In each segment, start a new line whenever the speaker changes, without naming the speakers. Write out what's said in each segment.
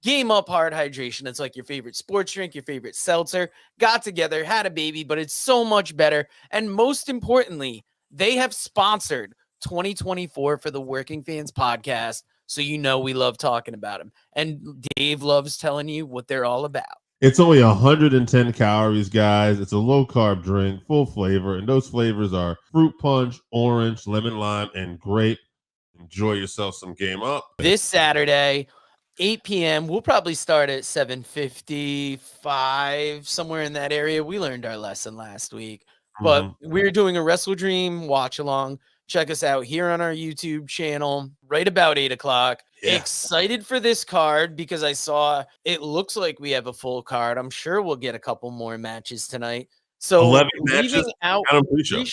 Game Up Hard Hydration. It's like your favorite sports drink, your favorite seltzer, got together, had a baby, but it's so much better. And most importantly, they have sponsored 2024 for the Working Fans podcast. So you know we love talking about them. And Dave loves telling you what they're all about.
It's only 110 calories, guys. It's a low-carb drink, full flavor, and those flavors are fruit punch, orange, lemon lime, and grape. Enjoy yourself some Game Up.
This Saturday, 8 p.m. We'll probably start at 7:55, somewhere in that area. We learned our lesson last week. But we're doing a Wrestledream watch-along. Check us out here on our YouTube channel right about 8 o'clock. Yeah. Excited for this card because I saw it looks like we have a full card. I'm sure we'll get a couple more matches tonight. So
11 matches
out
pre-show.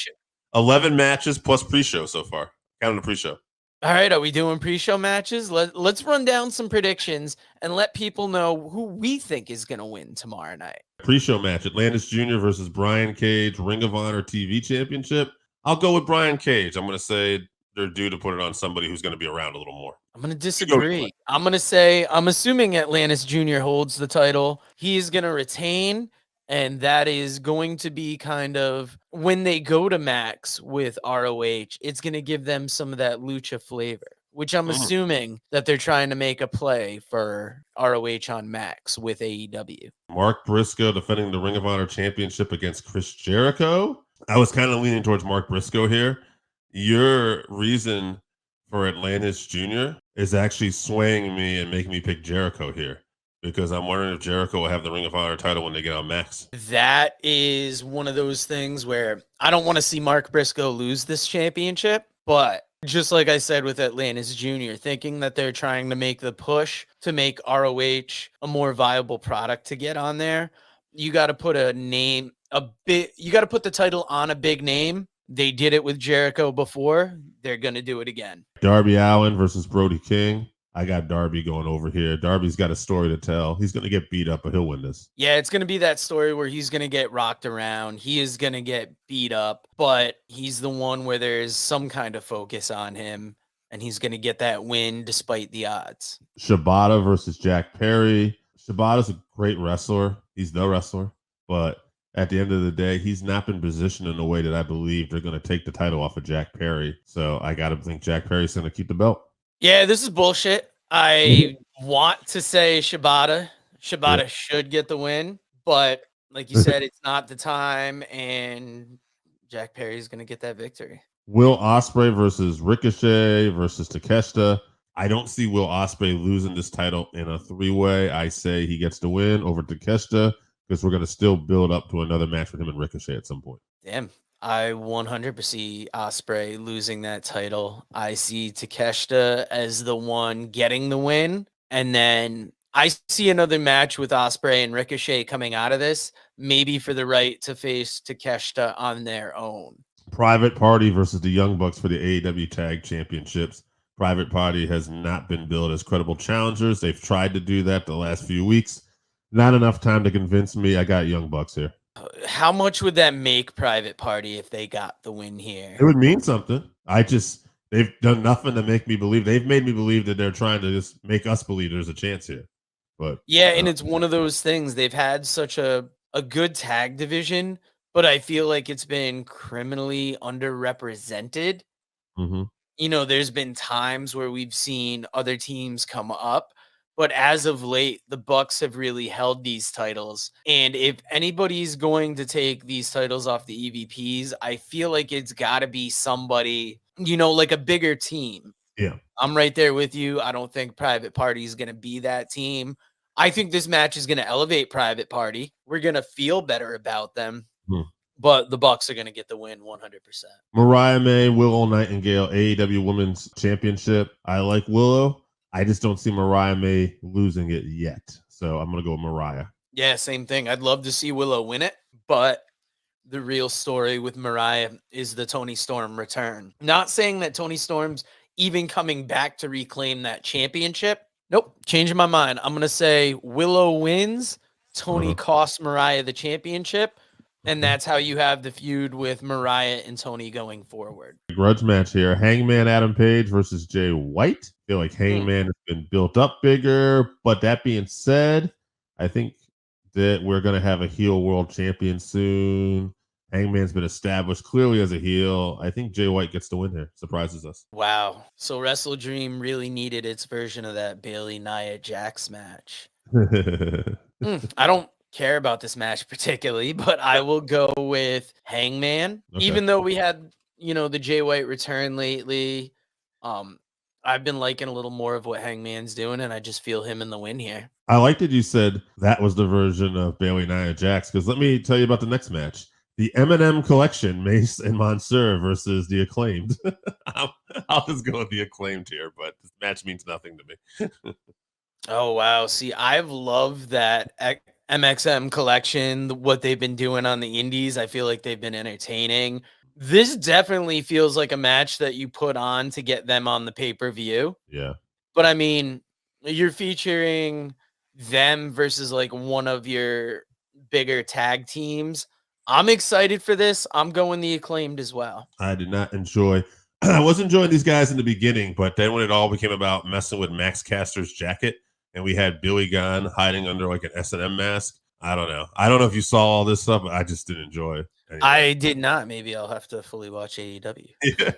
11 matches plus pre-show so far. Count on the pre-show.
All right, are we doing pre-show matches? Let's run down some predictions and let people know who we think is going to win tomorrow night.
Pre-show match, Atlantis Jr. versus Brian Cage, Ring of Honor TV Championship. I'll go with Brian Cage. I'm going to say they're due to put it on somebody who's going to be around a little more.
I'm going to disagree. I'm going to say, I'm assuming Atlantis Jr. holds the title. He is going to retain, and that is going to be kind of when they go to Max with ROH, it's going to give them some of that lucha flavor, which I'm assuming that they're trying to make a play for ROH on Max with AEW.
Mark Briscoe defending the Ring of Honor Championship against Chris Jericho. I was kind of leaning towards Mark Briscoe here. Your reason for Atlantis Jr. is actually swaying me and making me pick Jericho here, because I'm wondering if Jericho will have the Ring of Honor title when they get on Max.
That is one of those things where I don't want to see Mark Briscoe lose this championship, but just like I said with Atlantis Jr., thinking that they're trying to make the push to make ROH a more viable product to get on there, you got to put you got to put the title on a big name. They did it with Jericho before. They're going to do it again.
Darby Allin versus Brody King. I got Darby going over here. Darby's got a story to tell. He's going to get beat up, but he'll win this.
Yeah, it's going to be that story where he's going to get rocked around. He is going to get beat up, but he's the one where there's some kind of focus on him, and he's going to get that win despite the odds.
Shibata versus Jack Perry. Shibata's a great wrestler. He's the wrestler, but at the end of the day, he's not been positioned in a way that I believe they're going to take the title off of Jack Perry. So I got to think Jack Perry's going to keep the belt.
Yeah, this is bullshit. I want to say Shibata. Shibata should get the win, but like you said, it's not the time, and Jack Perry's going to get that victory.
Will Ospreay versus Ricochet versus Takeshita. I don't see Will Ospreay losing this title in a three-way. I say he gets the win over Takeshita, because we're going to still build up to another match with him and Ricochet at some point.
Damn. I 100% see Ospreay losing that title. I see Takeshita as the one getting the win. And then I see another match with Ospreay and Ricochet coming out of this, maybe for the right to face Takeshita on their own.
Private Party versus the Young Bucks for the AEW Tag Championships. Private Party has not been billed as credible challengers. They've tried to do that the last few weeks. Not enough time to convince me. I got Young Bucks here.
How much would that make Private Party if they got the win here?
It would mean something. They've done nothing to make me believe. They've made me believe that they're trying to just make us believe there's a chance here. But
yeah, and it's one of those things. They've had such a good tag division, but I feel like it's been criminally underrepresented.
Mm-hmm.
You know, there's been times where we've seen other teams come up, but as of late, the Bucks have really held these titles. And if anybody's going to take these titles off the EVPs, I feel like it's got to be somebody, you know, like a bigger team.
Yeah.
I'm right there with you. I don't think Private Party is going to be that team. I think this match is going to elevate Private Party. We're going to feel better about them. But the Bucks are going to get the win 100%.
Mariah May, Willow Nightengale, AEW Women's Championship. I like Willow. I just don't see Mariah May losing it yet. So I'm going to go with Mariah.
Yeah, same thing. I'd love to see Willow win it, but the real story with Mariah is the Toni Storm return. Not saying that Toni Storm's even coming back to reclaim that championship. Nope, changing my mind. I'm going to say Willow wins. Toni costs Mariah the championship. And that's how you have the feud with Mariah and Tony going forward.
Grudge match here. Hangman Adam Page versus Jay White. I feel like Hangman has been built up bigger. But that being said, I think that we're going to have a heel world champion soon. Hangman's been established clearly as a heel. I think Jay White gets the win here. Surprises us.
Wow. So WrestleDream really needed its version of that Bayley Nia Jax match. I don't care about this match particularly, but I will go with Hangman.
Okay.
Even though we had, the Jay White return lately, I've been liking a little more of what Hangman's doing, and I just feel him in the win here.
I like that you said that was the version of Bayley Nia Jax, because let me tell you about the next match. The M&M Collection, Mace and Mansoor versus the Acclaimed. I'll just go with the Acclaimed here, but this match means nothing to me.
Oh, wow. See, I've loved that MXM Collection, what they've been doing on the indies. I feel like they've been entertaining. This definitely feels like a match that you put on to get them on the pay-per-view.
Yeah.
But I mean, you're featuring them versus like one of your bigger tag teams. I'm excited for this. I'm going the Acclaimed as well.
I did not enjoy. I was enjoying these guys in the beginning, but then when it all became about messing with Max Caster's jacket and we had Billy Gunn hiding under like an S&M mask, I don't know. I don't know if you saw all this stuff, but I just didn't enjoy it. Anyway.
I did not. Maybe I'll have to fully watch AEW.
Yeah,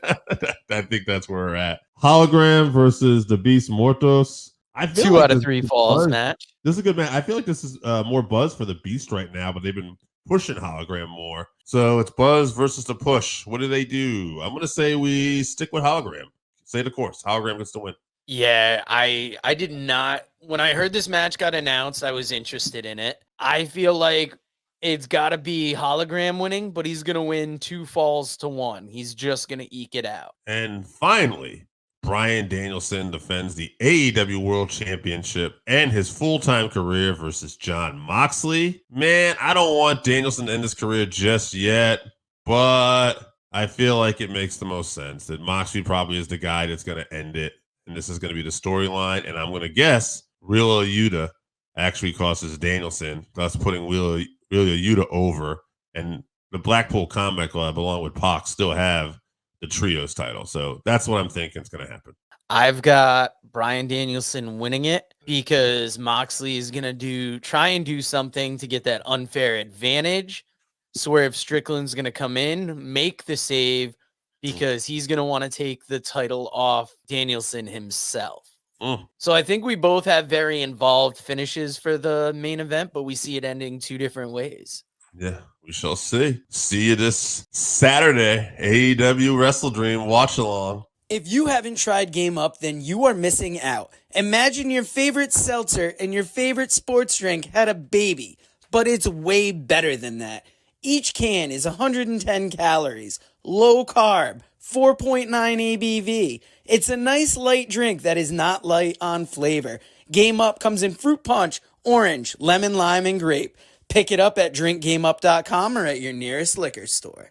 I think that's where we're at. Hologram versus the Beast Mortos. I feel
2
like
out of 3 falls match.
This is a good match. I feel like this is more buzz for the Beast right now, but they've been pushing Hologram more. So it's buzz versus the push. What do they do? I'm going to say we stick with Hologram. Say the course. Hologram gets to win.
Yeah, I did not. When I heard this match got announced, I was interested in it. I feel like it's got to be Hologram winning, but he's going to win 2 falls to 1. He's just going to eke it out.
And finally, Bryan Danielson defends the AEW World Championship and his full-time career versus Jon Moxley. Man, I don't want Danielson to end his career just yet, but I feel like it makes the most sense that Moxley probably is the guy that's going to end it, and this is going to be the storyline, and I'm going to guess Wheeler Yuta actually causes Danielson, thus putting Wheeler Yuta over, and the Blackpool Combat Club, along with Pac, still have the trios title. So that's what I'm thinking is going to happen.
I've got Bryan Danielson winning it because Moxley is going to try and do something to get that unfair advantage. Swerve Strickland's going to come in, make the save because he's going to want to take the title off Danielson himself. So I think we both have very involved finishes for the main event, but we see it ending 2 different ways.
Yeah, we shall see. See you this Saturday, AEW Wrestledream watch along.
If you haven't tried Game Up, then you are missing out. Imagine your favorite seltzer and your favorite sports drink had a baby, but it's way better than that. Each can is 110 calories, low carb, 4.9 ABV. It's a nice light drink that is not light on flavor. Game Up comes in fruit punch, orange, lemon, lime, and grape. Pick it up at drinkgameup.com or at your nearest liquor store.